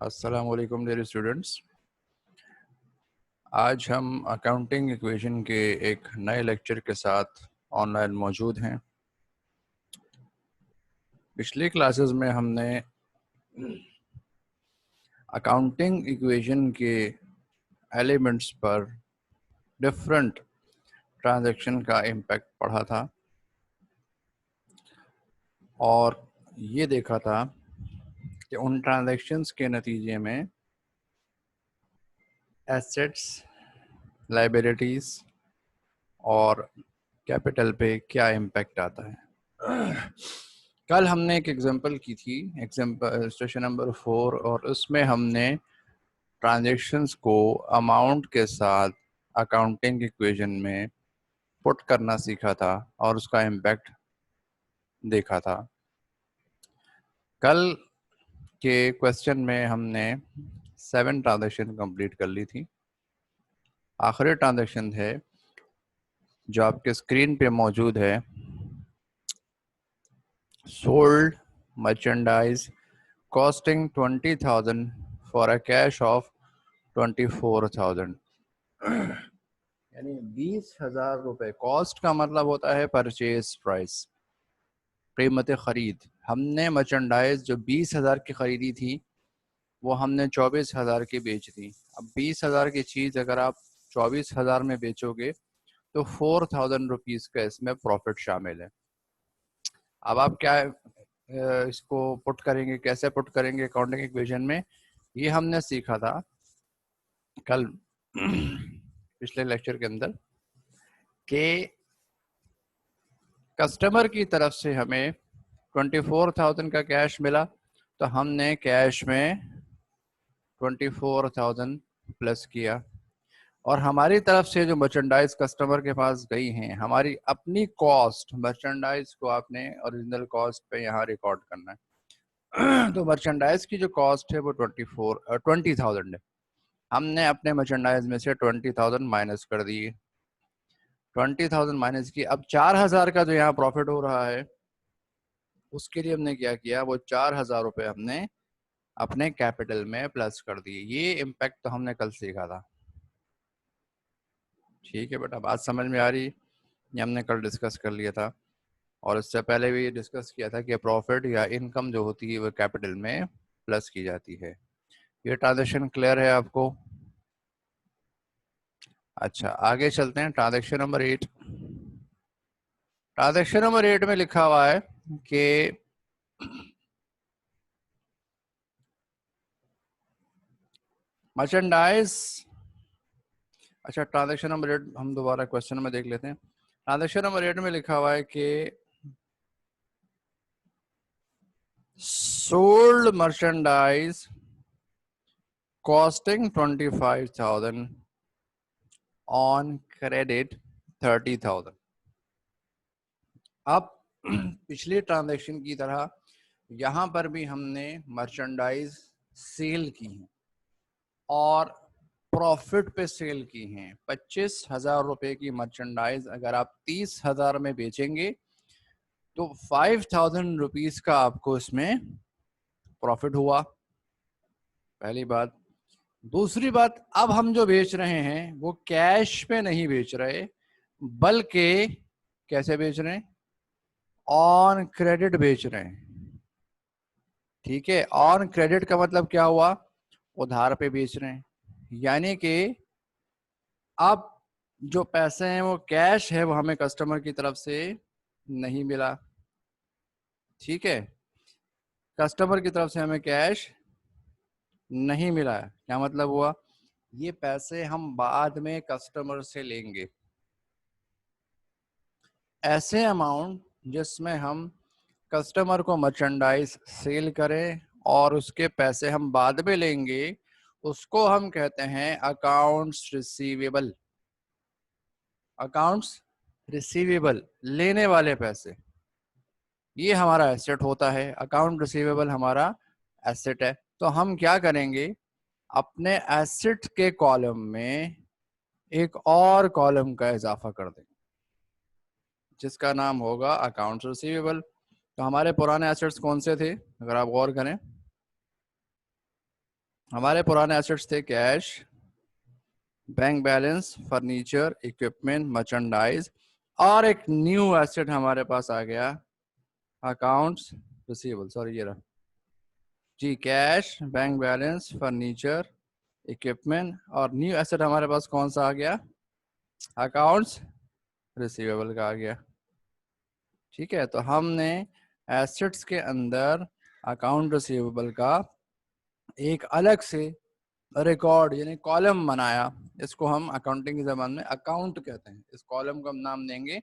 अस्सलाम वालेकुम dear students. आज हम अकाउंटिंग इक्वेशन के एक नए लेक्चर के साथ ऑनलाइन मौजूद हैं। पिछली क्लासेस में हमने अकाउंटिंग इक्वेशन के एलिमेंट्स पर डिफरेंट ट्रांजैक्शन का इम्पैक्ट पढ़ा था और ये देखा था कि उन ट्रांजैक्शंस के नतीजे में एसेट्स, लायबिलिटीज़ और कैपिटल पे क्या इम्पैक्ट आता है। कल हमने एक एग्जांपल की थी, एग्जांपल स्टेशन नंबर 4, और उसमें हमने ट्रांजैक्शंस को अमाउंट के साथ अकाउंटिंग इक्वेशन में पुट करना सीखा था और उसका इम्पैक्ट देखा था। कल के क्वेश्चन में हमने 7 ट्रांजैक्शन कंप्लीट कर ली थी। आखिरी ट्रांजैक्शन है जो आपके स्क्रीन पे मौजूद है, sold merchandise costing 20,000 for a cash of 24,000। यानी 20,000 रुपए। कॉस्ट का मतलब होता है परचेज प्राइस, कीमत खरीद। हमने मर्चेंडाइज जो 20,000 की खरीदी थी वो हमने 24,000 की बेच दी। अब 20,000 की चीज़ अगर आप 24,000 में बेचोगे तो 4,000 रुपीज़ का इसमें प्रॉफिट शामिल है। अब आप क्या इसको पुट करेंगे, कैसे पुट करेंगे अकाउंटिंग इक्वेशन में, ये हमने सीखा था कल पिछले लेक्चर के अंदर कि कस्टमर की तरफ से हमें 24,000 का कैश मिला तो हमने कैश में 24,000 प्लस किया, और हमारी तरफ से जो मर्चेंडाइज कस्टमर के पास गई हैं, हमारी अपनी कॉस्ट, मर्चेंडाइज को आपने ओरिजिनल कॉस्ट पे यहाँ रिकॉर्ड करना है। तो मर्चेंडाइज की जो कॉस्ट है वो 20,000 है। हमने अपने मर्चेंडाइज में से 20,000 माइनस कर दिए। 20,000 माइनस की, अब 4,000 का जो यहाँ प्रॉफिट हो रहा है उसके लिए हमने क्या किया, वो 4,000 रुपये हमने अपने कैपिटल में प्लस कर दिए। ये इम्पैक्ट तो हमने कल सीखा था। ठीक है बेटा, बात समझ में आ रही? ये हमने कल डिस्कस कर लिया था, और इससे पहले भी डिस्कस किया था कि प्रॉफिट या इनकम जो होती है वो कैपिटल में प्लस की जाती है। ये ट्रांजेक्शन क्लियर है आपको? अच्छा, आगे चलते हैं। Transaction number 8। ट्रांजेक्शन नंबर 8 में लिखा हुआ है कि मर्चेंडाइज। अच्छा, ट्रांजेक्शन नंबर 8 हम दोबारा क्वेश्चन में देख लेते हैं। ट्रांजेक्शन नंबर 8 में लिखा हुआ है कि sold merchandise costing 25,000 on credit 30,000। अब पिछली ट्रांजेक्शन की तरह यहाँ पर भी हमने मर्चेंडाइज सेल की है और प्रॉफिट पे सेल की हैं। 25,000 रुपए की मर्चेंडाइज अगर आप 30,000 में बेचेंगे तो 5,000 रुपीज का आपको इसमें प्रॉफिट हुआ। पहली बात। दूसरी बात, अब हम जो बेच रहे हैं वो कैश पे नहीं बेच रहे, बल्कि कैसे बेच रहे हैं, ऑन क्रेडिट बेच रहे हैं। ठीक है, ऑन क्रेडिट का मतलब क्या हुआ, उधार पे बेच रहे हैं। यानी कि अब जो पैसे हैं वो कैश है, वो हमें कस्टमर की तरफ से नहीं मिला। ठीक है, कस्टमर की तरफ से हमें कैश नहीं मिला है। क्या मतलब हुआ, ये पैसे हम बाद में कस्टमर से लेंगे। ऐसे अमाउंट जिसमें हम कस्टमर को मर्चेंडाइज सेल करें और उसके पैसे हम बाद में लेंगे, उसको हम कहते हैं अकाउंट्स रिसीवेबल। अकाउंट्स रिसीवेबल, लेने वाले पैसे, ये हमारा एसेट होता है। अकाउंट रिसीवेबल हमारा एसेट है। तो हम क्या करेंगे, अपने एसेट के कॉलम में एक और कॉलम का इजाफा कर देंगे जिसका नाम होगा अकाउंट्स रिसीवेबल। तो हमारे पुराने एसेट्स कौन से थे, अगर आप गौर करें, हमारे पुराने एसेट्स थे cash, bank balance, furniture, equipment, merchandise, और एक न्यू एसेट हमारे पास आ गया अकाउंट्स रिसीवेबल। सॉरी, ये रहा जी, cash, bank balance, furniture, equipment, और न्यू एसेट हमारे पास कौन सा आ गया? अकाउंट्स रिसीवेबल का आ गया। ठीक है, तो हमने एसेट्स के अंदर अकाउंट रिसीवेबल का एक अलग से रिकॉर्ड यानी कॉलम बनाया। इसको हम अकाउंटिंग की जबान में अकाउंट कहते हैं। इस कॉलम को हम नाम देंगे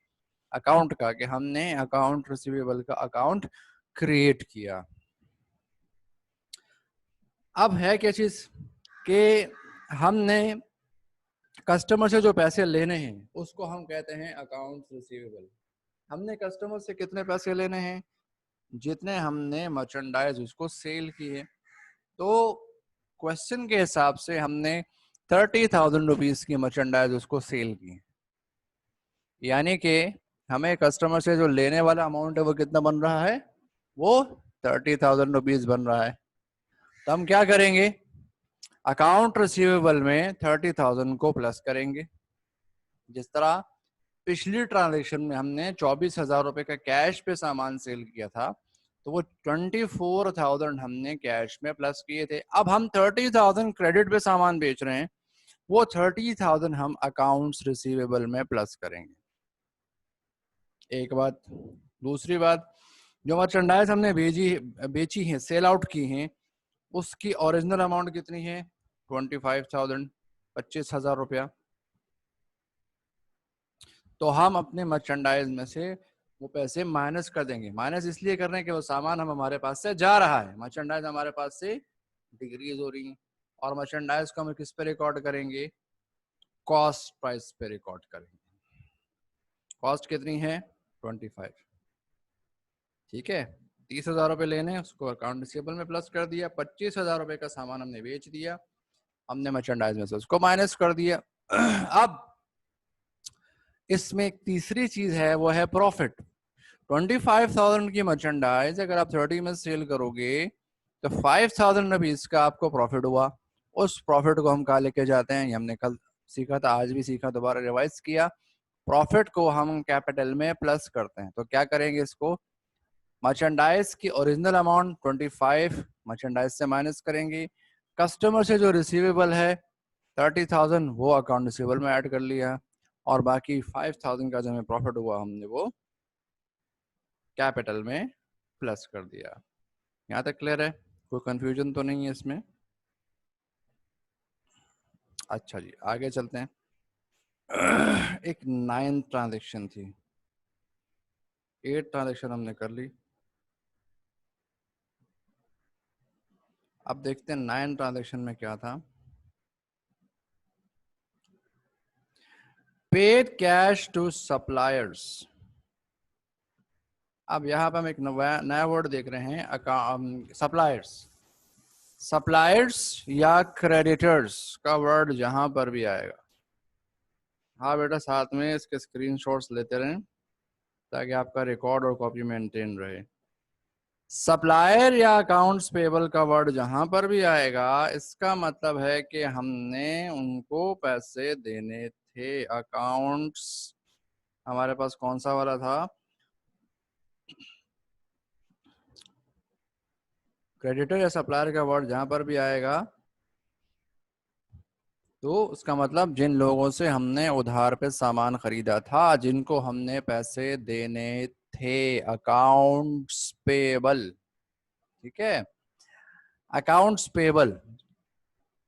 अकाउंट का, कि हमने अकाउंट रिसीवेबल का अकाउंट क्रिएट किया। अब है क्या चीज कि हमने कस्टमर से जो पैसे लेने हैं उसको हम कहते हैं अकाउंट रिसीवेबल। हमने कस्टमर से कितने पैसे लेने हैं? जितने हमने मर्चेंडाइज उसको सेल किए। तो क्वेश्चन के हिसाब से हमने 30,000 रुपीज की मर्चेंडाइज उसको सेल की, यानी कि हमें कस्टमर से जो लेने वाला अमाउंट है वो कितना बन रहा है? वो 30,000 रुपीज बन रहा है। तो हम क्या करेंगे? अकाउंट रिसीवेबल में 30,000 को प्लस करेंगे। जिस तरह पिछली ट्रांजैक्शन में हमने 24,000 रुपए का कैश पे सामान सेल किया था, तो वो 24,000 हमने कैश में प्लस किए थे। अब हम 30,000 क्रेडिट पे सामान बेच रहे हैं, वो 30,000 हम अकाउंट्स रिसीवेबल में प्लस करेंगे। एक बात। दूसरी बात, जो मर्चेंडाइज हमने बेची है, सेल आउट की हैं, उसकी ओरिजिनल अमाउंट कितनी है? 25,000, 25,000 रुपया। तो हम अपने मर्चेंडाइज में से वो पैसे माइनस कर देंगे। माइनस इसलिए कर रहे हैं कि वो सामान हम हमारे पास से जा रहा है, मर्चेंडाइज हमारे पास से डिक्रीज हो रही है। और मर्चेंडाइज को हम किस पे रिकॉर्ड करेंगे? कॉस्ट प्राइस पे रिकॉर्ड करेंगे। कॉस्ट कितनी है? 25। ठीक है, 30,000 रुपये लेने, उसको अकाउंट रिसीवेबल में प्लस कर दिया। 25,000 रुपये का सामान हमने बेच दिया, हमने मर्चेंडाइज में से उसको माइनस कर दिया। अब इसमें एक तीसरी चीज है, वो है प्रॉफिट। 25,000 की मर्चेंडाइज अगर आप 30 में सेल करोगे तो 5,000 रुपीज का आपको प्रॉफिट हुआ। उस प्रॉफिट को हम कहा लेके जाते हैं? ये हमने कल सीखा था, आज भी सीखा, दोबारा रिवाइज किया। प्रॉफिट को हम कैपिटल में प्लस करते हैं। तो क्या करेंगे इसको? मर्चेंडाइज की ओरिजिनल अमाउंट 25 मर्चेंडाइज से माइनस करेंगे। कस्टमर से जो रिसीवेबल है 30,000, वो अकाउंट रिसीवेबल में ऐड कर लिया, और बाकी 5,000 का जो हमें प्रॉफिट हुआ हमने वो कैपिटल में प्लस कर दिया। यहाँ तक क्लियर है? कोई कंफ्यूजन तो नहीं है इसमें? अच्छा जी, आगे चलते हैं। एक 9 ट्रांजेक्शन थी, 8 ट्रांजेक्शन हमने कर ली। अब देखते हैं 9 ट्रांजेक्शन में क्या था। Paid cash to suppliers. अब यहाँ पे हम एक नया वर्ड देख रहे हैं, सप्लायर्स। सप्लायर्स या क्रेडिटर्स का वर्ड जहां पर भी आएगा, हाँ बेटा, साथ में इसके स्क्रीनशॉट्स लेते रहें ताकि आपका रिकॉर्ड और कॉपी मेंटेन रहे। सप्लायर या अकाउंट्स पेबल का वर्ड जहां पर भी आएगा, इसका मतलब है कि हमने उनको पैसे देने थे। अकाउंट्स हमारे पास कौन सा वाला था? क्रेडिटर या सप्लायर का वर्ड जहां पर भी आएगा तो उसका मतलब जिन लोगों से हमने उधार पे सामान खरीदा था, जिनको हमने पैसे देने थे। Accounts payable. ठीक है, अकाउंट्स पेबल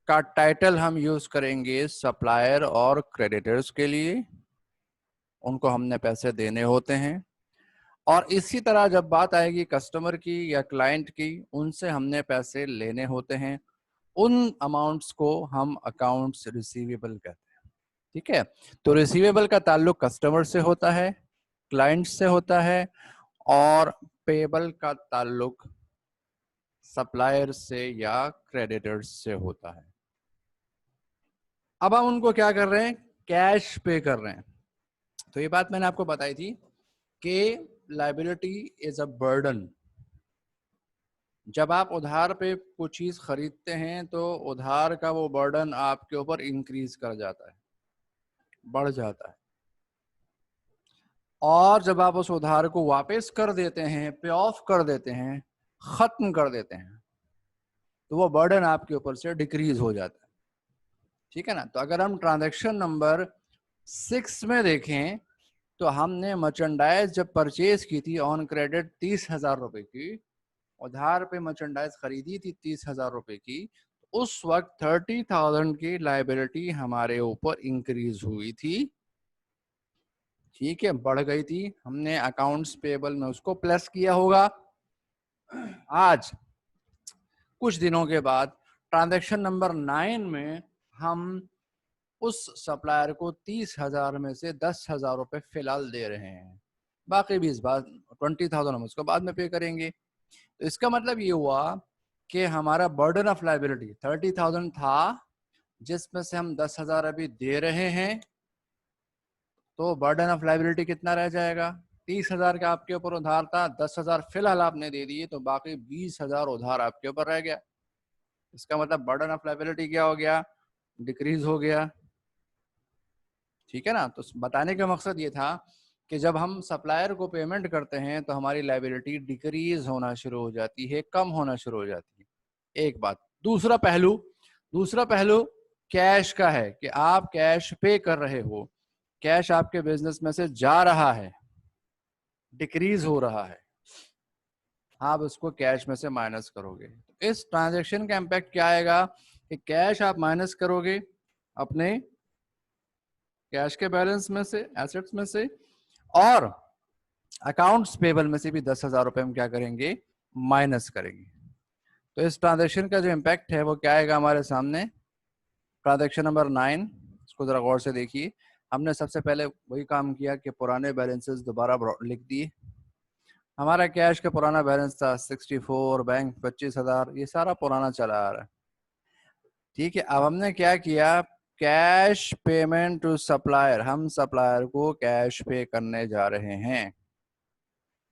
का टाइटल हम यूज करेंगे सप्लायर और क्रेडिटर्स के लिए। उनको हमने पैसे देने होते हैं। और इसी तरह जब बात आएगी कस्टमर की या क्लाइंट की, उनसे हमने पैसे लेने होते हैं। उन अमाउंट्स को हम अकाउंट्स रिसीवेबल कहते हैं। ठीक है, तो रिसीवेबल का ताल्लुक कस्टमर से होता है, क्लाइंट से होता है, और पेबल का ताल्लुक सप्लायर से या क्रेडिटर्स से होता है। अब हम उनको क्या कर रहे हैं? कैश पे कर रहे हैं। तो ये बात मैंने आपको बताई थी कि लायबिलिटी इज अ बर्डन। जब आप उधार पे कुछ चीज खरीदते हैं तो उधार का वो बर्डन आपके ऊपर इंक्रीज कर जाता है, बढ़ जाता है। और जब आप उस उधार को वापस कर देते हैं, पे ऑफ कर देते हैं, खत्म कर देते हैं, तो वो बर्डन आपके ऊपर से डिक्रीज हो जाता है। ठीक है ना। तो अगर हम ट्रांजैक्शन नंबर 6 में देखें तो हमने मर्चेंडाइज जब परचेज की थी ऑन क्रेडिट 30,000 रुपए की, उधार पे मर्चेंडाइज खरीदी थी 30,000 रुपए की, उस वक्त 30,000 की लाइबिलिटी हमारे ऊपर इंक्रीज हुई थी। ठीक है, बढ़ गई थी, हमने अकाउंट्स पेबल में उसको प्लस किया होगा। आज कुछ दिनों के बाद ट्रांजैक्शन नंबर 9 में हम उस सप्लायर को 30,000 में से 10,000 रुपए फिलहाल दे रहे हैं, बाकी भी इस बार 20,000 हम उसको बाद में पे करेंगे। तो इसका मतलब ये हुआ कि हमारा बर्डन ऑफ लाइबिलिटी 30,000 था, जिसमें से हम 10,000 अभी दे रहे हैं, तो बर्डन ऑफ लाइबिलिटी कितना रह जाएगा? 30,000 का आपके ऊपर उधार था, 10,000 फिलहाल आपने दे दिए, तो बाकी 20,000 उधार आपके ऊपर रह गया। इसका मतलब बर्डन ऑफ लाइबिलिटी क्या हो गया? डिक्रीज हो गया। ठीक है ना। तो बताने का मकसद ये था कि जब हम सप्लायर को पेमेंट करते हैं तो हमारी लाइबिलिटी डिक्रीज होना शुरू हो जाती है, कम होना शुरू हो जाती है। एक बात। दूसरा पहलू कैश का है कि आप कैश पे कर रहे हो, कैश आपके बिजनेस में से जा रहा है, डिक्रीज हो रहा है, आप उसको कैश में से माइनस करोगे। इस ट्रांजैक्शन का इम्पैक्ट क्या आएगा कि कैश आप माइनस करोगे अपने कैश के बैलेंस में से, एसेट्स में से, और अकाउंट्स पेबल में से भी 10,000 रुपए हम क्या करेंगे? माइनस करेंगे। तो इस ट्रांजैक्शन का जो इम्पैक्ट है वो क्या आएगा हमारे सामने? ट्रांजैक्शन नंबर 9, इसको जरा गौर से देखिए। हमने सबसे पहले वही काम किया कि पुराने बैलेंसेस दोबारा लिख दिए। हमारा कैश का पुराना बैलेंस था 64, बैंक 25,000, ये सारा पुराना चला आ रहा है। ठीक है, अब हमने क्या किया? कैश पेमेंट टू सप्लायर, हम सप्लायर को कैश पे करने जा रहे हैं।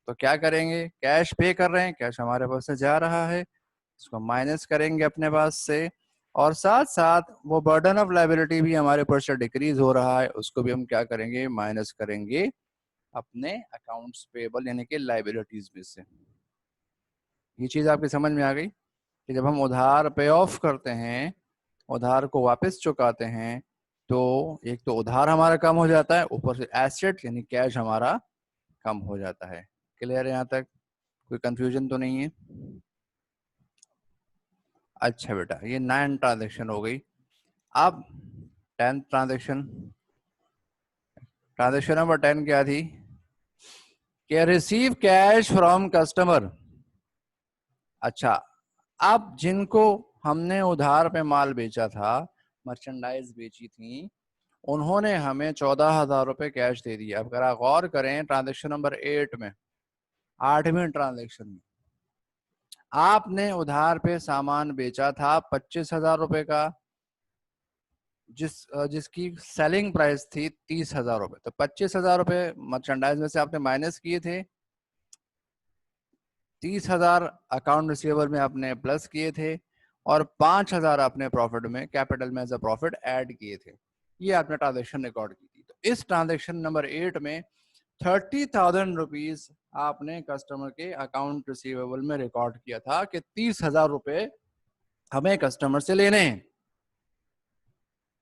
तो क्या करेंगे? कैश पे कर रहे हैं, कैश हमारे पास से जा रहा है, इसको माइनस करेंगे अपने पास से, और साथ साथ वो बर्डन ऑफ लाइबिलिटी भी हमारे ऊपर से डिक्रीज हो रहा है, उसको भी हम क्या करेंगे? माइनस करेंगे अपने अकाउंट्स पेबल यानी कि लाइबिलिटीज में से। ये चीज आपकी समझ में आ गई कि जब हम उधार पे ऑफ करते हैं, उधार को वापस चुकाते हैं, तो एक तो उधार हमारा कम हो जाता है, ऊपर से एसेट यानी कैश हमारा कम हो जाता है। क्लियर है यहाँ तक? कोई कंफ्यूजन तो नहीं है? अच्छा बेटा, ये 9 ट्रांजेक्शन हो गई। अब 10 ट्रांजेक्शन, ट्रांजेक्शन नंबर 10 क्या थी? कि रिसीव कैश फ्रॉम कस्टमर। अच्छा, अब जिनको हमने उधार पे माल बेचा था, मर्चेंडाइज बेची थी, उन्होंने हमें 14,000 रुपए कैश दे दिया। अब अगर आप गौर करें ट्रांजेक्शन नंबर 8 में, 8वें ट्रांजेक्शन में, आपने उधार पे सामान बेचा था 25,000 रुपए का, जिसकी सेलिंग प्राइस थी 30,000 रुपए। तो 25,000 रुपए मर्चेंडाइज में से आपने माइनस किए थे, 30,000 अकाउंट रिसीवेबल में आपने प्लस किए थे, और 5,000 आपने प्रॉफिट में, कैपिटल में एज अ प्रॉफिट ऐड किए थे। ये आपने ट्रांजेक्शन रिकॉर्ड की थी। तो इस ट्रांजेक्शन नंबर 8 में 30,000 रुपीज आपने कस्टमर के अकाउंट रिसीवेबल में रिकॉर्ड किया था कि 30,000 रुपए हमें कस्टमर से लेने हैं।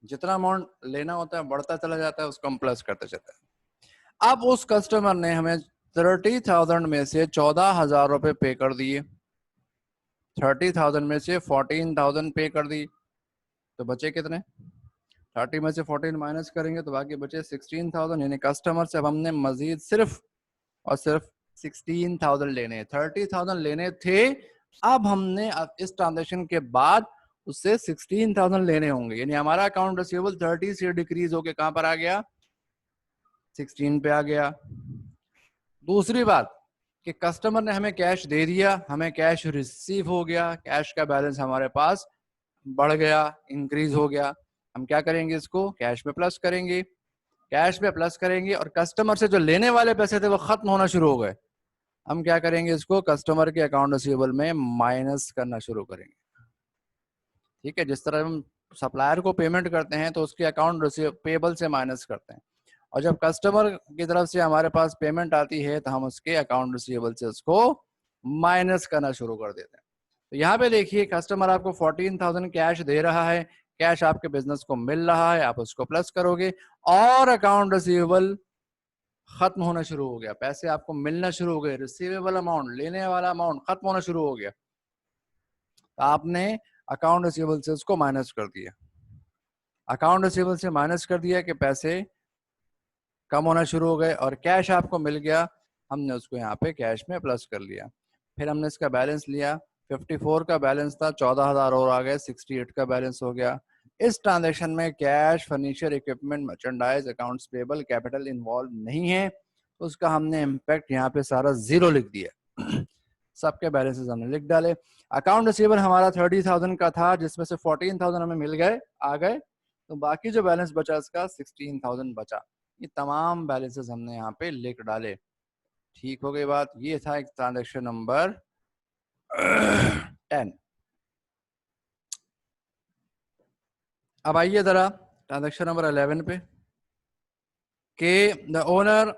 जितना अमाउंट लेना होता है बढ़ता चला जाता है, उसको हम प्लस करते चलते हैं। अब उस कस्टमर ने हमें 30,000 में से 14,000 रुपए पे कर दिए, 30,000 में से 14,000 पे कर दी, तो बचे कितने? 30 में से 14 माइनस करेंगे तो बाकी बचे 16,000। यानी कस्टमर से अब हमने मजीद सिर्फ और सिर्फ 16,000 लेने हैं। 30,000 लेने थे, अब हमने इस ट्रांजेक्शन के बाद उससे 16,000 लेने होंगे। यानी हमारा अकाउंट रिसीवेबल 30 से डिक्रीज होके कहां पर आ गया? 16 पे आ गया। दूसरी बात कि कस्टमर ने हमें कैश दे दिया, हमें कैश रिसीव हो गया, कैश का बैलेंस हमारे पास बढ़ गया, इंक्रीज हो गया। हम क्या करेंगे? इसको कैश में प्लस करेंगे, कैश में प्लस करेंगे, और कस्टमर से जो लेने वाले पैसे थे वो खत्म होना शुरू हो गए। हम क्या करेंगे, इसको कस्टमर के अकाउंट रिसीवेबल में माइनस करना शुरू करेंगे। ठीक है, जिस तरह हम सप्लायर को पेमेंट करते हैं तो उसके अकाउंट रिसीव पेबल से माइनस करते हैं, और जब कस्टमर की तरफ से हमारे पास पेमेंट आती है तो हम उसके अकाउंट रिसीवेबल से उसको माइनस करना शुरू कर देते हैं। तो यहाँ पे देखिए, कस्टमर आपको 14,000 कैश दे रहा है, कैश आपके बिजनेस को मिल रहा है, आप उसको प्लस करोगे और अकाउंट रिसीवेबल खत्म होना शुरू हो गया, पैसे आपको मिलना शुरू हो गए, रिसीवेबल अमाउंट, लेने वाला अमाउंट खत्म होना शुरू हो गया, तो आपने अकाउंट रिसीवेबल से उसको माइनस कर दिया। अकाउंट रिसीवेबल से माइनस कर दिया कि पैसे कम होना शुरू हो गए और कैश आपको मिल गया, हमने उसको यहाँ पे कैश में प्लस कर लिया। फिर हमने इसका बैलेंस लिया, 54 का बैलेंस था, 14,000 और आ गए, 68 का बैलेंस हो गया। इस ट्रांजैक्शन में cash, furniture, equipment, merchandise, accounts payable, capital involve नहीं है, उसका हमने इम्पैक्ट यहाँ पे सारा जीरो लिख दिया। सबके बैलेंसेस हमने लिख डाले। अकाउंट रिसीवेबल हमारा 30,000 का था, जिसमें से 14,000 हमें मिल गए, आ गए, तो बाकी जो बैलेंस बचा इसका 16,000 बचा। ये तमाम बैलेंसेस हमने यहाँ पे लिख डाले। ठीक हो गई बात। ये था एक ट्रांजैक्शन नंबर 10। अब आइए जरा ट्रांजैक्शन नंबर 11 पे, के the owner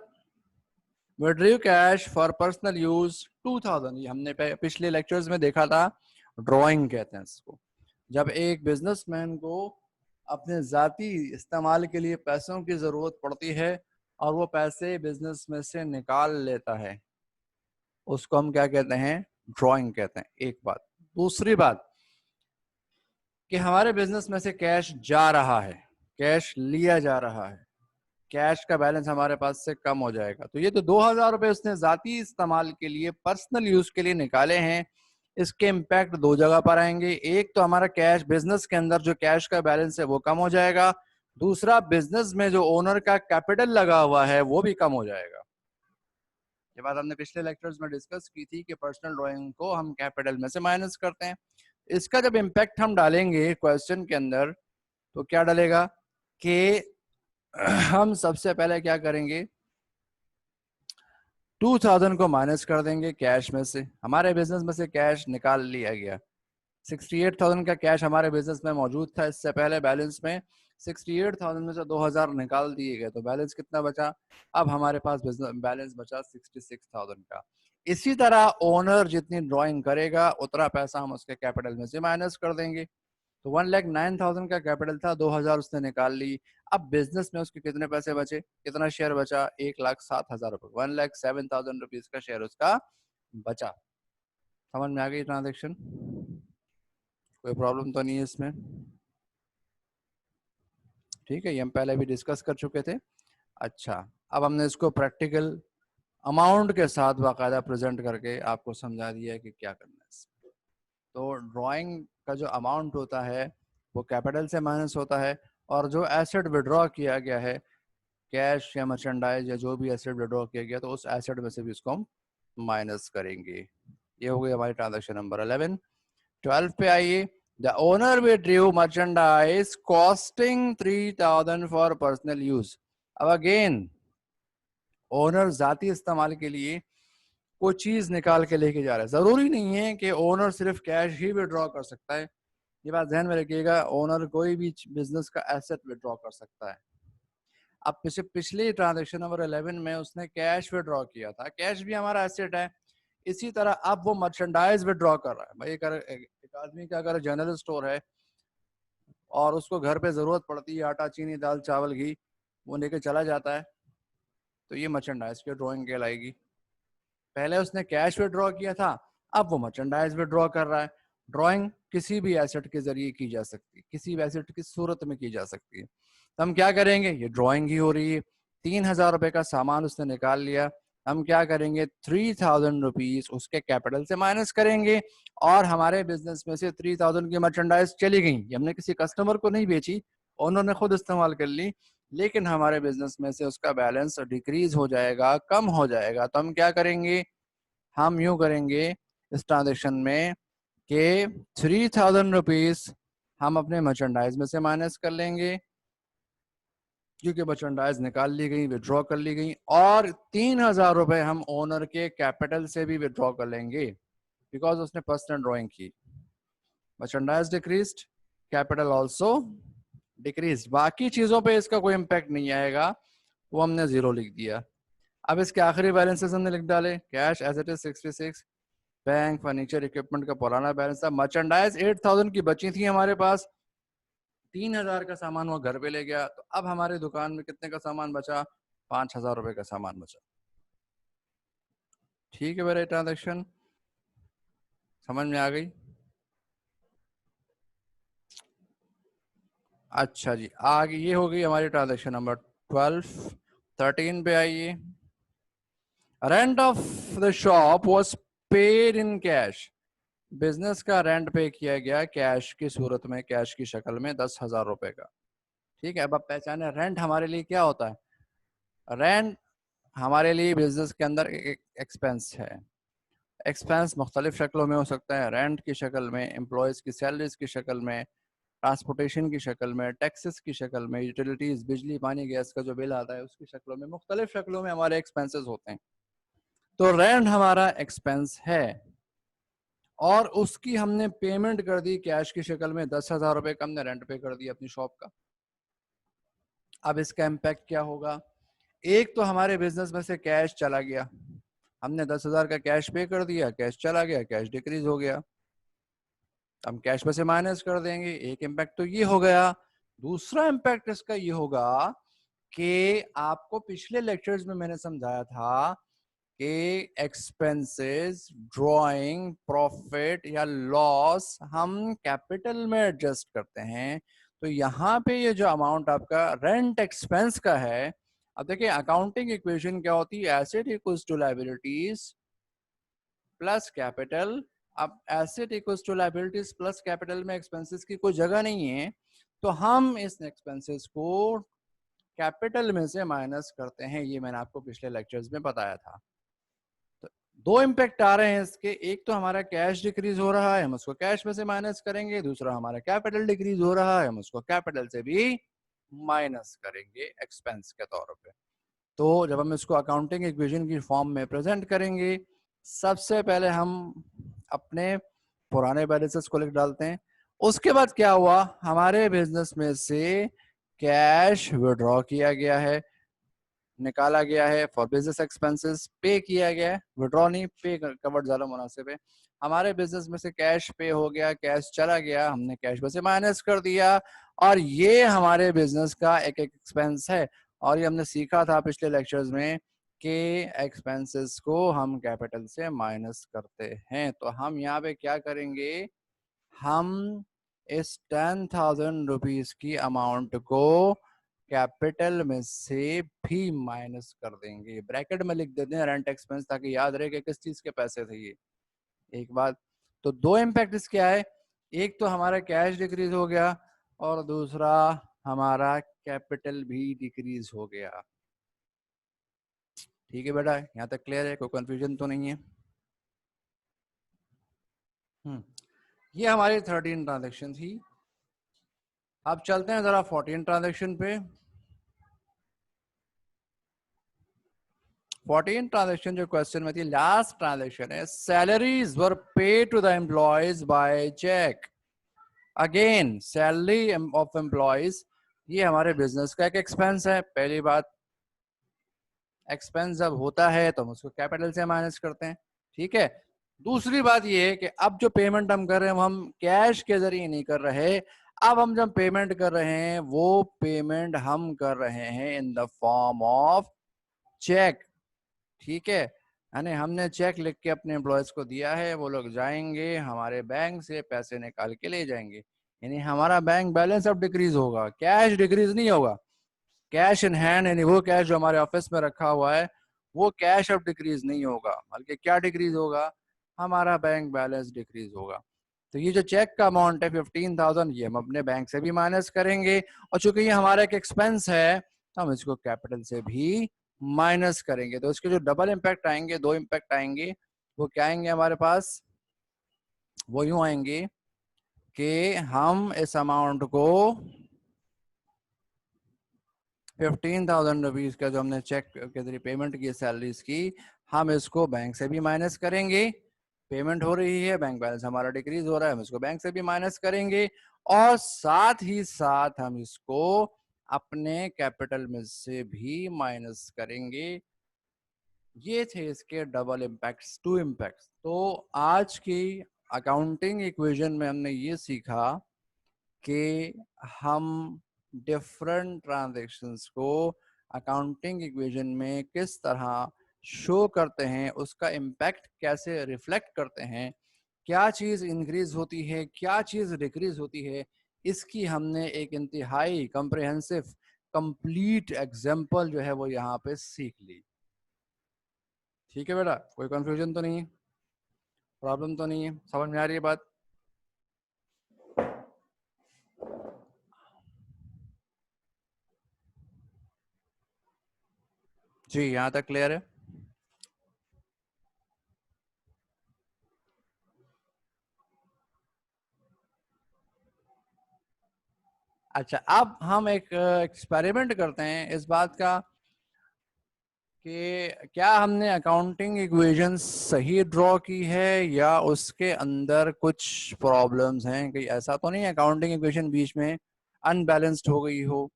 विड्रीव cash for personal use 2,000। ये हमने पिछले लेक्चर्स में देखा था, ड्राइंग कहते हैं इसको। जब एक बिजनेसमैन को अपने जाती इस्तेमाल के लिए पैसों की जरूरत पड़ती है और वो पैसे बिजनेस में से निकाल लेता है, उसको हम क्या कहते हैं, ड्राइंग कहते हैं। एक बात। दूसरी बात कि हमारे बिजनेस में से कैश जा रहा है, कैश लिया जा रहा है, कैश का बैलेंस हमारे पास से कम हो जाएगा। तो ये तो 2,000 रुपए उसने जाती इस्तेमाल के लिए, पर्सनल यूज के लिए निकाले हैं। इसके इम्पैक्ट दो जगह पर आएंगे। एक तो हमारा कैश, बिजनेस के अंदर जो कैश का बैलेंस है वो कम हो जाएगा। दूसरा, बिजनेस में जो ओनर का कैपिटल लगा हुआ है वो भी कम हो जाएगा। ये बात हमने पिछले लेक्चर्स में डिस्कस की थी कि पर्सनल ड्राइंग को हम कैपिटल में से माइनस करते हैं। इसका जब इम्पैक्ट हम डालेंगे क्वेश्चन के अंदर, तो क्या डालेगा कि हम सबसे पहले क्या करेंगे, 2,000 को माइनस कर देंगे कैश में से। हमारे बिजनेस में से कैश निकाल लिया गया, 68,000 का कैश हमारे बिजनेस में मौजूद था इससे पहले बैलेंस में। 68,000 में से 2,000 निकाल दिए गए, तो बैलेंस कितना बचा, अब हमारे पास बिजनेस बैलेंस बचा 66,000 का। इसी तरह ओनर जितनी ड्राइंग करेगा उतना पैसा हम उसके कैपिटल में से माइनस कर देंगे। तो 1,09,000 का कैपिटल था, 2,000 उसने निकाल ली। अब बिजनेस में उसके कितने पैसे बचे, कितना शेयर बचा, 1,07,000 रुपए, 1,07,000 रुपीज का शेयर उसका बचा। समझ में आ गई ट्रांजेक्शन? कोई प्रॉब्लम तो नहीं है इसमें? ठीक है, ये हम पहले भी डिस्कस कर चुके थे। अच्छा, अब हमने इसको प्रैक्टिकल अमाउंट के साथ बाकायदा प्रेजेंट करके आपको समझा दिया है कि क्या करना है इसमें। तो ड्राइंग का जो अमाउंट होता है वो कैपिटल से माइनस होता है, और जो एसेट विड्रॉ किया गया है, कैश या मर्चेंडाइज या जो भी एसेट विड्रॉ किया गया, तो उस एसेट में से भी उसको हम माइनस करेंगे। ये हो गई हमारी ट्रांजैक्शन नंबर 11। 12 पे आइए, the owner withdrew merchandise costing 3,000 for personal use. अब अगेन ओनर जाती इस्तेमाल के लिए कोई चीज निकाल के लेके जा रहा है। जरूरी नहीं है कि ओनर सिर्फ कैश ही विड्रॉ कर सकता है, ये बात ध्यान में रखिएगा। ओनर कोई भी बिजनेस का एसेट विड्रॉ कर सकता है। अब पिछले ट्रांजैक्शन नंबर 11 में उसने कैश विड्रॉ किया था, कैश भी हमारा एसेट है। इसी तरह अब वो मर्चेंडाइज विड्रॉ कर रहा है। भाई एक आदमी का अगर जनरल स्टोर है और उसको घर पे जरूरत पड़ती है, आटा, चीनी, दाल, चावल, घी, वो लेके चला जाता है, तो ये मर्चेंडाइज की ड्रॉइंग कहलाएगी। पहले उसने कैश विड्रॉ किया था, अब वो मर्चेंडाइज विड्रॉ कर रहा है। ड्रॉइंग किसी भी एसेट के जरिए की जा सकती है, किसी भी एसेट की सूरत में की जा सकती है। तो हम क्या करेंगे, ये ड्रॉइंग ही हो रही है। 3,000 रुपए का सामान उसने निकाल लिया, हम क्या करेंगे, 3,000 रुपीज उसके कैपिटल से माइनस करेंगे, और हमारे बिजनेस में से 3,000 की मर्चेंडाइज चली गई। ये हमने किसी कस्टमर को नहीं बेची, उन्होंने खुद इस्तेमाल कर ली, लेकिन हमारे बिजनेस में से उसका बैलेंस डिक्रीज हो जाएगा, कम हो जाएगा। तो हम क्या करेंगे, हम यूं करेंगे इस ट्रांजेक्शन में कि 3,000 रुपीज हम अपने मर्चेंडाइज में से माइनस कर लेंगे, क्योंकि मर्चेंडाइज निकाल ली गई, विड्रॉ कर ली गई, और 3,000 रुपए हम ओनर के कैपिटल से भी विड्रॉ कर लेंगे बिकॉज उसने पर्सनल ड्रॉइंग की। Merchandise decreased, capital also decrease. बाकी चीजों पे इसका कोई इम्पैक्ट नहीं आएगा, वो हमने 0 लिख दिया। अब इसके आखिरी बैलेंसेस हमने लिख डाले। Cash as it is 66, bank furniture equipment का पुराना बैलेंस था। मर्चेंडाइज 8,000 की बची थी हमारे पास, 3,000 का सामान वो घर पे ले गया, तो अब हमारे दुकान में कितने का सामान बचा? 5,000 रुपए का सामान बचा। ठीक है मेरे ट्रांजेक्शन समझ में आ गई? अच्छा जी, आगे ये हो गई हमारी ट्रांजेक्शन नंबर 12। 13 पे आइए। Rent of the shop was paid in cash. Business का रेंट पे किया गया कैश की सूरत में, कैश की शक्ल में 10,000 रुपए का। ठीक है, अब आप पहचाने रेंट हमारे लिए क्या होता है। रेंट हमारे लिए बिजनेस के अंदर एक एक्सपेंस है। एक्सपेंस मुख्तलिफ शक्लों में हो सकता है, रेंट की शक्ल में, एम्प्लॉयज़ की सैलरीज की शक्ल में, ट्रांसपोर्टेशन की शक्ल में, टैक्सेस की शक्ल में, यूटिलिटीज़ बिजली पानी गैस का जो बिल आता है उसकी शक्लों में, मुख्तलिफ शक्लों में हमारे एक्सपेंसेस होते हैं। तो रेंट हमारा एक्सपेंस है और उसकी हमने पेमेंट कर दी कैश की शक्ल में। 10,000 रुपए का हमने रेंट पे कर दिया अपनी शॉप का। अब इसका इम्पैक्ट क्या होगा? एक तो हमारे बिजनेस में से कैश चला गया, हमने 10,000 का कैश पे कर दिया, कैश चला गया, कैश डिक्रीज हो गया, हम कैश में से माइनस कर देंगे। एक इम्पैक्ट तो ये हो गया। दूसरा इम्पैक्ट इसका ये होगा कि आपको पिछले लेक्चर्स में मैंने समझाया था कि एक्सपेंसेस, ड्राइंग, प्रॉफिट या लॉस हम कैपिटल में एडजस्ट करते हैं। तो यहाँ पे ये जो अमाउंट आपका रेंट एक्सपेंस का है, अब देखिए अकाउंटिंग इक्वेशन क्या होती है, asset equals to liabilities plus capital. अब asset equals to liabilities plus capital में एक्सपेंसेस की कोई जगह नहीं है, तो हम इस एक्सपेंसेस को कैपिटल में से माइनस करते हैं। ये मैंने आपको पिछले लेक्चर्स में बताया था। तो दो इम्पैक्ट आ रहे हैं इसके, एक तो हमारा कैश डिक्रीज हो रहा है, हम उसको कैश में से माइनस करेंगे। दूसरा हमारा कैपिटल डिक्रीज हो रहा है, हम उसको कैपिटल से भी माइनस करेंगे एक्सपेंस के तौर पे। तो जब हम इसको अकाउंटिंग इक्वेशन की फॉर्म में प्रेजेंट करेंगे, सबसे पहले हम अपने पुराने बैलेंसेस को लिख डालते हैं। उसके बाद क्या हुआ, हमारे बिजनेस में से कैश विड्रॉ किया गया है, निकाला गया है फॉर बिजनेस एक्सपेंसेस, पे किया गया है, विड्रॉ नहीं, पे कवर्ड ज्यादा मुनासिब है। हमारे बिजनेस में से कैश पे हो गया, कैश चला गया, हमने कैश में से माइनस कर दिया, और ये हमारे बिजनेस का एक एक्सपेंस है। और ये हमने सीखा था पिछले लेक्चर्स में कि एक्सपेंसेस को हम कैपिटल से माइनस करते हैं। तो हम यहाँ पे क्या करेंगे, हम इस 10,000 रुपीज की अमाउंट को कैपिटल में से भी माइनस कर देंगे। ब्रैकेट में लिख देते हैं रेंट एक्सपेंस, ताकि याद रहे कि किस चीज के पैसे थे ये। एक बात तो दो इम्पैक्ट इसके आए, एक तो हमारा कैश डिक्रीज हो गया और दूसरा हमारा कैपिटल भी डिक्रीज हो गया। ठीक है बेटा, यहाँ तक क्लियर है? कोई कंफ्यूजन तो नहीं है? ये हमारी 13 ट्रांजेक्शन थी। अब चलते हैं जरा 14 ट्रांजेक्शन पे। 14 ट्रांजेक्शन जो क्वेश्चन में थी, लास्ट ट्रांजेक्शन है, salaries were paid to the employees by cheque. Again salary of employees, ये हमारे बिजनेस का एक एक्सपेंस है। पहली बात, एक्सपेंस जब होता है तो हम उसको कैपिटल से माइनस करते हैं। ठीक है, दूसरी बात ये है कि अब जो पेमेंट हम कर रहे हैं वो हम कैश के जरिए नहीं कर रहे। अब हम जब पेमेंट कर रहे हैं वो पेमेंट हम कर रहे हैं in the form of cheque. ठीक है, यानी हमने चेक लिख के अपने एम्प्लॉयज को दिया है, वो लोग जाएंगे हमारे बैंक से पैसे निकाल के ले जाएंगे। यानी हमारा बैंक बैलेंस अब डिक्रीज होगा, कैश डिक्रीज नहीं होगा। कैश इन हैंड, यानी वो कैश जो हमारे ऑफिस में रखा हुआ है, वो कैश अब डिक्रीज नहीं होगा, बल्कि क्या डिक्रीज होगा, हमारा बैंक बैलेंस डिक्रीज होगा। तो ये जो चेक का अमाउंट है 15,000, ये हम अपने बैंक से भी माइनस करेंगे, और चूंकि ये हमारा एक एक्सपेंस है तो हम इसको कैपिटल से भी माइनस करेंगे। तो इसके जो डबल इम्पैक्ट आएंगे, दो इम्पैक्ट आएंगे, वो क्या आएंगे हमारे पास, वो यूं आएंगे कि हम इस अमाउंट को 15,000 रुपीज का जो हमने चेक के जरिए पेमेंट की सैलरीज की, हम इसको बैंक से भी माइनस करेंगे। पेमेंट हो रही है, बैंक बैलेंस हमारा डिक्रीज हो रहा है, हम इसको बैंक से भी माइनस करेंगे और साथ ही साथ हम इसको अपने कैपिटल में से भी माइनस करेंगे। ये थे इसके डबल इम्पैक्ट्स, टू इम्पैक्ट्स। तो आज की अकाउंटिंग इक्वेशन में हमने ये सीखा कि हम डिफरेंट ट्रांजैक्शंस को अकाउंटिंग इक्वेशन में किस तरह शो करते हैं, उसका इम्पैक्ट कैसे रिफ्लेक्ट करते हैं, क्या चीज़ इंक्रीज होती है, क्या चीज़ डिक्रीज होती है, इसकी हमने एक इंतहाई कंप्रिहेंसिव कंप्लीट एग्जाम्पल जो है वो यहाँ पे सीख ली। ठीक है बेटा, कोई कंफ्यूजन तो नहीं है, प्रॉब्लम तो नहीं है, समझ में आ रही है बात? जी, यहाँ तक क्लियर है। अच्छा, अब हम एक एक्सपेरिमेंट करते हैं इस बात का कि क्या हमने अकाउंटिंग इक्वेशन सही ड्रॉ की है या उसके अंदर कुछ प्रॉब्लम्स हैं। कहीं ऐसा तो नहीं अकाउंटिंग इक्वेशन बीच में अनबैलेंस्ड हो गई हो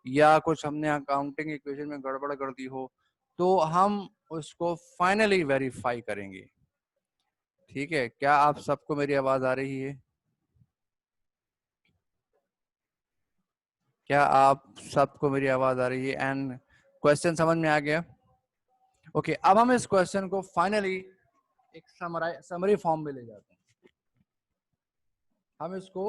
या कुछ हमने अकाउंटिंग इक्वेशन में गड़बड़ कर दी हो, तो हम उसको फाइनली वेरीफाई करेंगे। ठीक है, क्या आप सबको मेरी आवाज आ रही है? क्या आप सबको मेरी आवाज आ रही है एंड क्वेश्चन समझ में आ गया? ओके, अब हम इस क्वेश्चन को फाइनली एक समरी फॉर्म में ले जाते हैं। हम इसको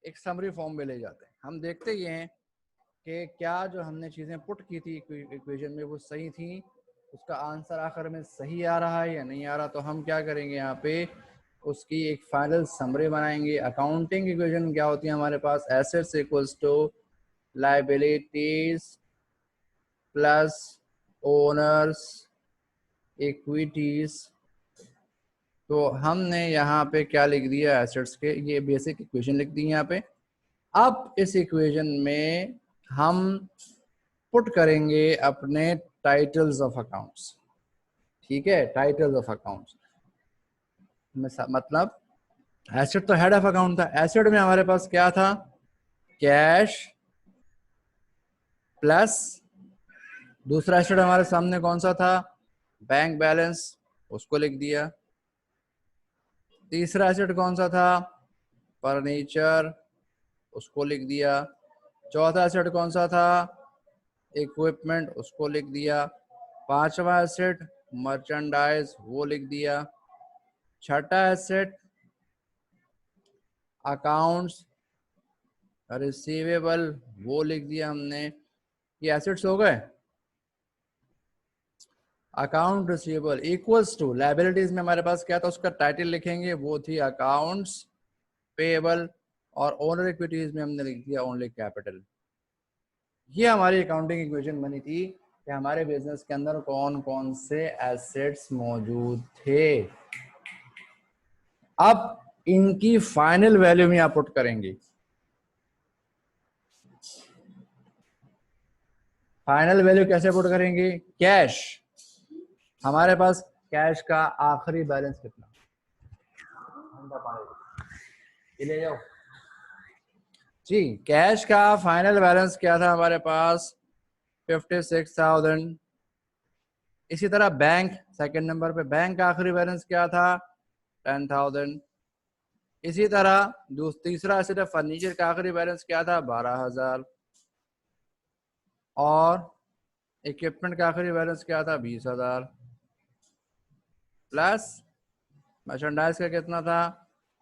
एक समरी फॉर्म में ले जाते हैं। हम देखते ये हैं कि क्या जो हमने चीज़ें पुट की थी इक्वेशन में वो सही थी, उसका आंसर आखिर में सही आ रहा है या नहीं आ रहा। तो हम क्या करेंगे, यहाँ पे उसकी एक फाइनल समरी बनाएंगे। अकाउंटिंग इक्वेशन क्या होती है हमारे पास, assets equals to liabilities plus owner's equities. तो हमने यहाँ पे क्या लिख दिया, एसेट्स के ये बेसिक इक्वेशन लिख दी यहाँ पे। अब इस इक्वेशन में हम पुट करेंगे अपने टाइटल्स ऑफ अकाउंट्स। ठीक है, टाइटल्स ऑफ अकाउंट्स मतलब एसेट तो हेड ऑफ अकाउंट था, एसेट में हमारे पास क्या था, कैश प्लस दूसरा एसेट हमारे सामने कौन सा था, बैंक बैलेंस, उसको लिख दिया। तीसरा एसेट कौन सा था, फर्नीचर, उसको लिख दिया। चौथा एसेट कौन सा था, इक्विपमेंट, उसको लिख दिया। पांचवा एसेट मर्चेंडाइज, वो लिख दिया। छठा एसेट अकाउंट्स रिसीवेबल, वो लिख दिया हमने। ये एसेट्स हो गए। Account receivable equals to liabilities में हमारे पास क्या था, उसका टाइटल लिखेंगे, वो थी अकाउंट्स पेएबल। और ओनर इक्विटीज में हमने लिख दिया ओनली कैपिटल। ये हमारी अकाउंटिंग इक्वेशन बनी थी कि हमारे बिजनेस के अंदर कौन कौन से एसेट्स मौजूद थे। अब इनकी फाइनल वैल्यू में आप पुट करेंगे। फाइनल वैल्यू कैसे पुट करेंगे, कैश, हमारे पास कैश का आखिरी बैलेंस कितना, ले जाओ जी। कैश का फाइनल बैलेंस क्या था हमारे पास, 56,000। इसी तरह बैंक सेकंड नंबर पे, बैंक का आखिरी बैलेंस क्या था, 10,000। इसी तरह तीसरा सिर्फ फर्नीचर का आखिरी बैलेंस क्या था, 12,000। और इक्विपमेंट का आखिरी बैलेंस क्या था, 20,000। प्लस मर्चेंडाइज का कितना था,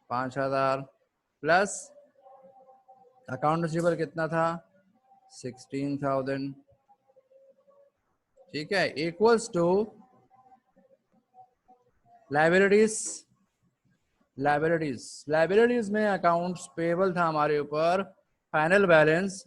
5,000। प्लस अकाउंट रिसीवेबल कितना था, 16,000। ठीक है, इक्वल्स टू लाइबिलिटीज। लाइबिलिटीज में अकाउंट्स पेबल था हमारे ऊपर, फाइनल बैलेंस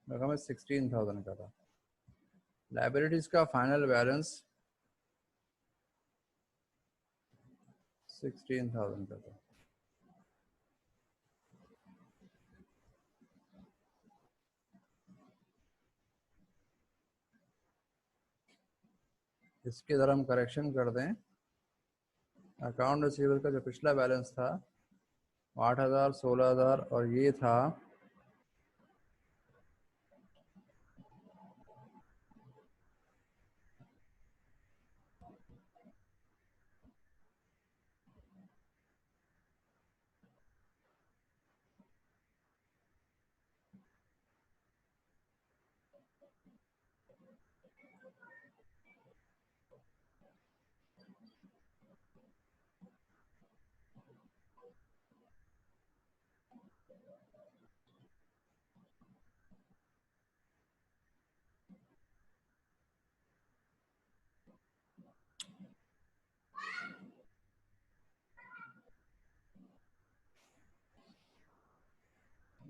रकम 16,000 का था। लाइबिलिटीज का फाइनल बैलेंस 16,000 का था। इसके इधर हम करेक्शन कर दें। अकाउंट रिसीवेबल का जो पिछला बैलेंस था 8,000, 16,000 और ये था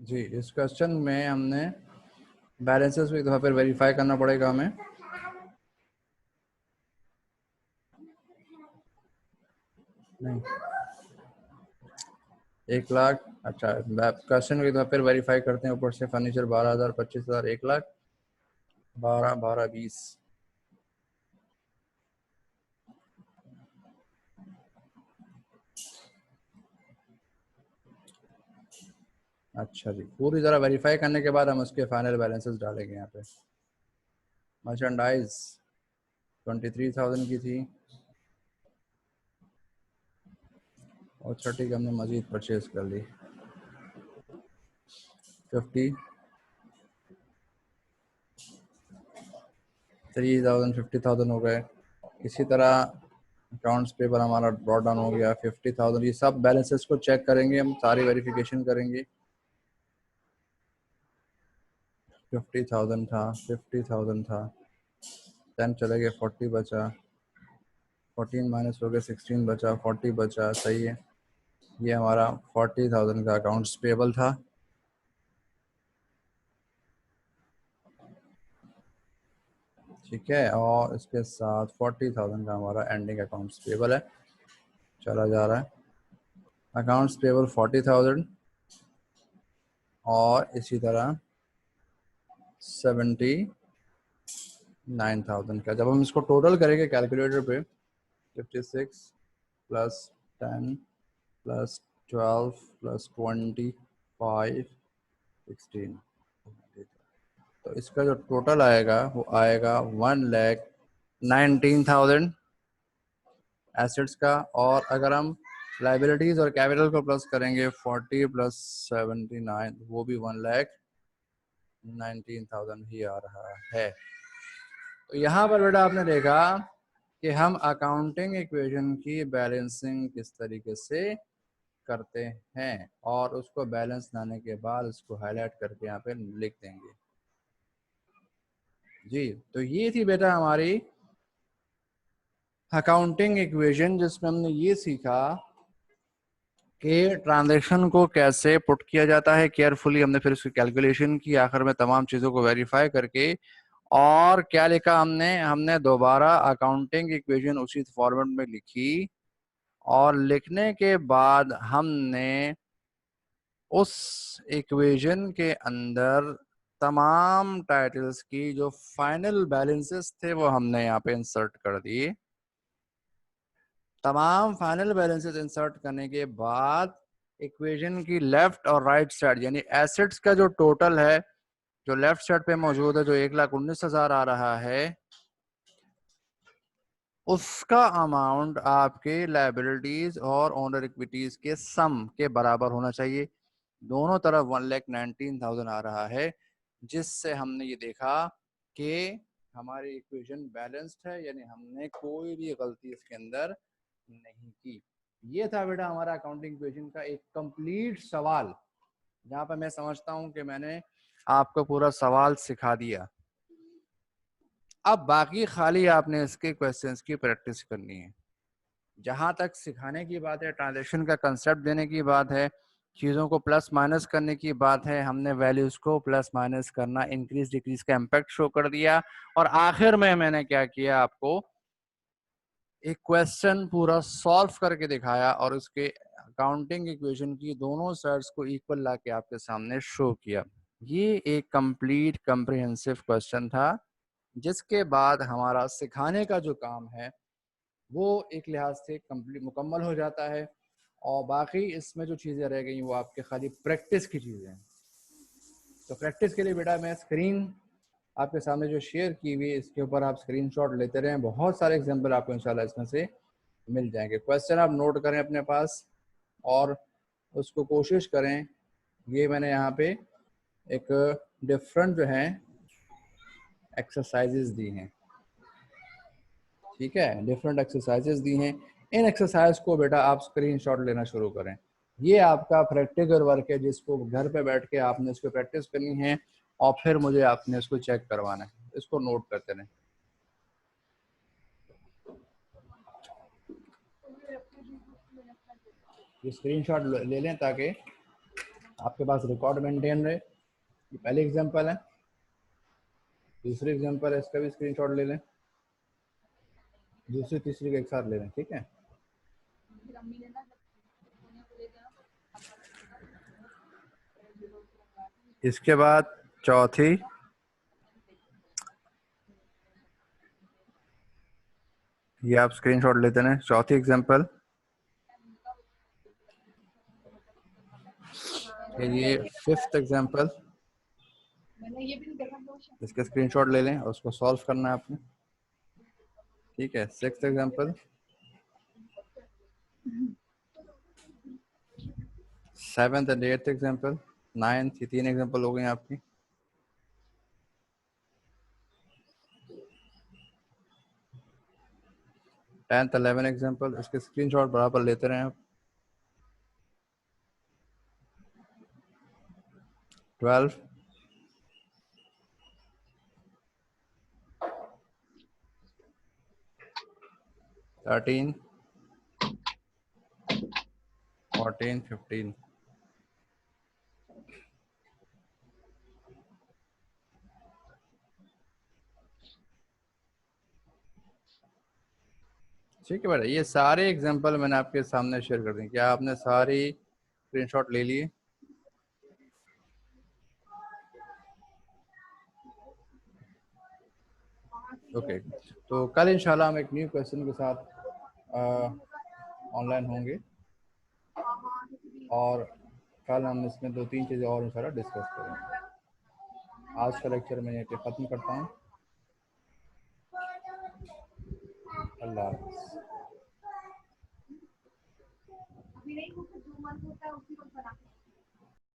जी। इस क्वेश्चन में हमने बैलेंसेस को एक दफ़ा फिर वेरीफाई करना पड़ेगा हमें। नहीं, 1,00,000। अच्छा, क्वेश्चन को एक दफ़ा फिर वेरीफाई करते हैं। ऊपर से फर्नीचर 12,000, 25,000, 1,00,000, 12, 12, 20। अच्छा जी, पूरी तरह वेरीफाई करने के बाद हम उसके फाइनल बैलेंसेस डालेंगे यहाँ पे। मर्चेंडाइज 23,000 की थी और 30 की हमने मजीद परचेज कर ली। 53,000, 50,000 हो गए। इसी तरह अकाउंट्स पेपर हमारा ब्रॉड डाउन हो गया 50,000। ये सब बैलेंसेस को चेक करेंगे हम, सारी वेरिफिकेशन करेंगे। 50,000 था, 50,000 था, 10 चले गए, 40 बचा, 14 माइनस हो गए, 16 बचा, 40 बचा। सही है, ये हमारा 40,000 का अकाउंट्स पेबल था। ठीक है, और इसके साथ 40,000 का हमारा एंडिंग अकाउंट्स पेबल है, चला जा रहा है। अकाउंट्स पेबल 40,000 और इसी तरह 79,000 का। जब हम इसको टोटल करेंगे कैलकुलेटर पे, 56 प्लस 10 प्लस 12 प्लस 25 16, तो इसका जो टोटल आएगा वो आएगा 1,19,000 एसेट्स का। और अगर हम लाइबिलिटीज और कैपिटल को प्लस करेंगे 40 प्लस 79, वो भी 1,19,000 ही आ रहा है। तो यहाँ पर बेटा आपने देखा कि हम अकाउंटिंग इक्वेशन की बैलेंसिंग किस तरीके से करते हैं और उसको बैलेंस लाने के बाद उसको हाईलाइट करके यहाँ पे लिख देंगे। जी, तो ये थी बेटा हमारी अकाउंटिंग इक्वेशन, जिसमें हमने ये सीखा कि ट्रांजैक्शन को कैसे पुट किया जाता है केयरफुली। हमने फिर उसकी कैलकुलेशन की, आखिर में तमाम चीज़ों को वेरीफाई करके, और क्या लिखा हमने दोबारा अकाउंटिंग इक्वेशन उसी फॉर्मेट में लिखी, और लिखने के बाद हमने उस इक्वेशन के अंदर तमाम टाइटल्स की जो फाइनल बैलेंसेस थे वो हमने यहाँ पे इंसर्ट कर दिए। तमाम फाइनल बैलेंसेस इंसर्ट करने के बाद इक्वेशन की लेफ्ट और राइट साइड, यानी एसेट्स का जो टोटल है जो लेफ्ट साइड पे मौजूद है, जो 1,19,000 आ रहा है, उसका अमाउंट आपके लायबिलिटीज और ओनर इक्विटीज के सम के बराबर होना चाहिए। दोनों तरफ 1,19,000 आ रहा है, जिससे हमने ये देखा कि हमारी इक्वेशन बैलेंस्ड है, यानी हमने कोई भी गलती इसके अंदर नहीं की। ये था बेटा हमारा अकाउंटिंग इक्वेशन का एक कंप्लीट सवाल, जहां पर मैं समझता हूं कि मैंने आपको पूरा सवाल सिखा दिया। अब बाकी खाली आपने इसके क्वेश्चंस की प्रैक्टिस करनी है। जहां तक सिखाने की बात है, ट्रांजैक्शन का कंसेप्ट देने की बात है, चीज़ों को प्लस माइनस करने की बात है, हमने वैल्यूज को प्लस माइनस करना, इंक्रीज डिक्रीज का इम्पैक्ट शो कर दिया। और आखिर में मैंने क्या किया, आपको एक क्वेश्चन पूरा सॉल्व करके दिखाया और उसके अकाउंटिंग इक्वेशन की दोनों साइड्स को इक्वल ला के आपके सामने शो किया। ये एक कंप्लीट कम्प्रिहेंसिव क्वेश्चन था, जिसके बाद हमारा सिखाने का जो काम है वो एक लिहाज से कंप्लीट मुकम्मल हो जाता है। और बाकी इसमें जो चीज़ें रह गई वो आपके खाली प्रैक्टिस की चीज़ें हैं। तो प्रैक्टिस के लिए बेटा मैं स्क्रीन आपके सामने जो शेयर की हुई है इसके ऊपर आप स्क्रीनशॉट लेते रहें, बहुत सारे एग्जांपल आपको इंशाल्लाह इसमें से मिल जाएंगे। क्वेश्चन आप नोट करें अपने पास और उसको कोशिश करें। ये मैंने यहाँ पे एक डिफरेंट जो है एक्सरसाइजेज दी हैं, ठीक है, डिफरेंट एक्सरसाइजेज दी हैं। इन एक्सरसाइज को बेटा आप स्क्रीनशॉट लेना शुरू करें। ये आपका प्रैक्टिकल वर्क है जिसको घर पे बैठ के आपने इसको प्रैक्टिस करनी है और फिर मुझे आपने इसको चेक करवाना है। इसको नोट करते रहें। ये स्क्रीनशॉट ले लें ताकि आपके पास रिकॉर्ड मेंटेन रहे। ये पहले एग्जांपल है, दूसरी एग्जांपल है, इसका भी स्क्रीनशॉट ले लें, दूसरी तीसरी का एक साथ ले लें, ठीक है। इसके बाद चौथी, ये आप स्क्रीनशॉट लेते हैं, चौथी एग्जांपल। ये फिफ्थ एग्जांपल, इसका स्क्रीनशॉट ले लें और उसको सॉल्व करना है आपने, ठीक है। Sixth example, seventh and eighth example, ninth, ये तीन एग्जांपल हो गए आपकी। 10th 11 एग्जांपल, इसके स्क्रीनशॉट बराबर लेते रहें आप। 12, 13, 14, 15। ठीक है बेटा, ये सारे एग्जांपल मैंने आपके सामने शेयर कर दिए। क्या आपने सारी स्क्रीनशॉट ले लिए? ओके, तो कल इंशाल्लाह हम एक न्यू क्वेश्चन के साथ ऑनलाइन होंगे और कल हम इसमें 2-3 चीज़ें और इंशाल्लाह डिस्कस करेंगे। आज का लेक्चर मैं यहाँ पे ख़त्म करता हूँ। अल्लाह हाफ़िज़।